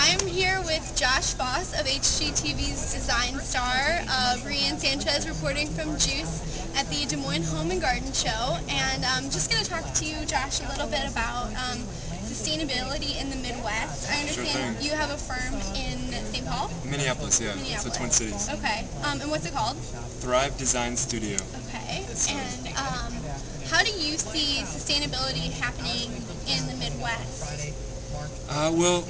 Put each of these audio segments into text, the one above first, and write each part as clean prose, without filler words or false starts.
I'm here with Josh Foss of HGTV's Design Star, Brianne Sanchez reporting from Juice at the Des Moines Home and Garden Show, and I'm just going to talk to you, Josh, a little bit about sustainability in the Midwest. I understand you have a firm in St. Paul? Minneapolis, yeah. Minneapolis. So Twin Cities. Okay. And what's it called? Thrive Design Studio. Okay. And how do you see sustainability happening in the Midwest? Well,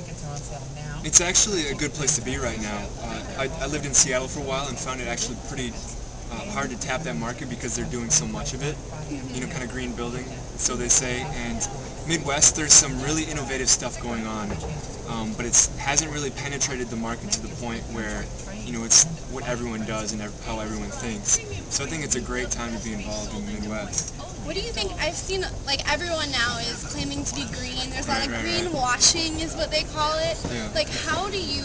it's actually a good place to be right now. I lived in Seattle for a while and found it actually pretty hard to tap that market because they're doing so much of it, kind of green building, so they say. And Midwest, there's some really innovative stuff going on, but it hasn't really penetrated the market to the point where, it's what everyone does and how everyone thinks. So I think it's a great time to be involved in the Midwest. What do you think? I've seen, everyone now is claiming to be green. There's a lot of greenwashing is what they call it. Yeah. How do you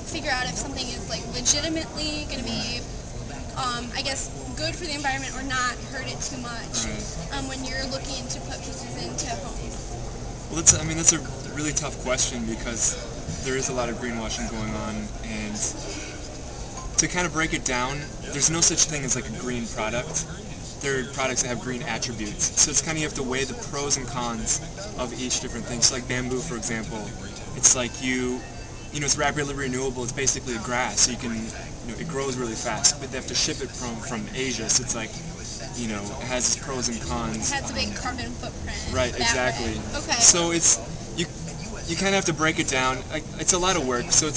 figure out if something is, legitimately going to be, good for the environment or not hurt it too much when you're looking to put pieces into homes? Well, that's a really tough question because there is a lot of greenwashing going on, and to kind of break it down, there's no such thing as a green product. There are products that have green attributes. So it's you have to weigh the pros and cons of each different thing. So like bamboo, for example, it's it's rapidly renewable. It's basically a grass. So you can, it grows really fast, but they have to ship it from Asia. So it's it has its pros and cons. It has a big carbon footprint. Right, exactly. Okay. So you kind of have to break it down. It's a lot of work. So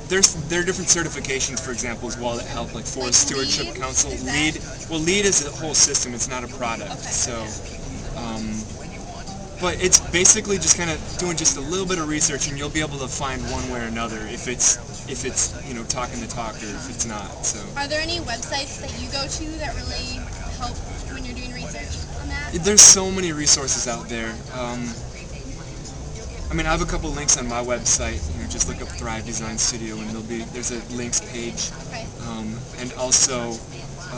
there are different certifications, for example, as well that help, like Forest Stewardship Council. LEED is a whole system. It's not a product. Okay. So, but it's basically just kind of doing just a little bit of research, and you'll be able to find one way or another if it's talking the talk or if it's not. So. Are there any websites that you go to that really help when you're doing research on that? There's so many resources out there. I have a couple links on my website. Just look up Thrive Design Studio, and there's a links page. Okay. And also,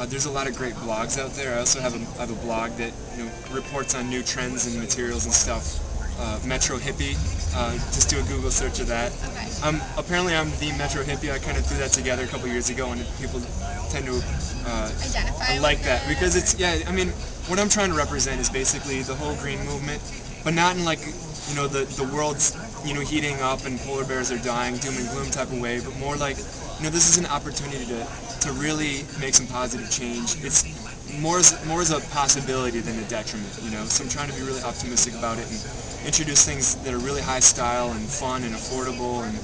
there's a lot of great blogs out there. I also have a blog that reports on new trends and materials and stuff. Metro Hippie. Just do a Google search of that. Okay. Apparently, I'm the Metro Hippie. I kind of threw that together a couple years ago, and people tend to identify like that because it's what I'm trying to represent is basically the whole green movement, but not in the world's heating up and polar bears are dying, doom and gloom type of way, but more this is an opportunity to really make some positive change. It's more as a possibility than a detriment, So I'm trying to be really optimistic about it and introduce things that are really high style and fun and affordable and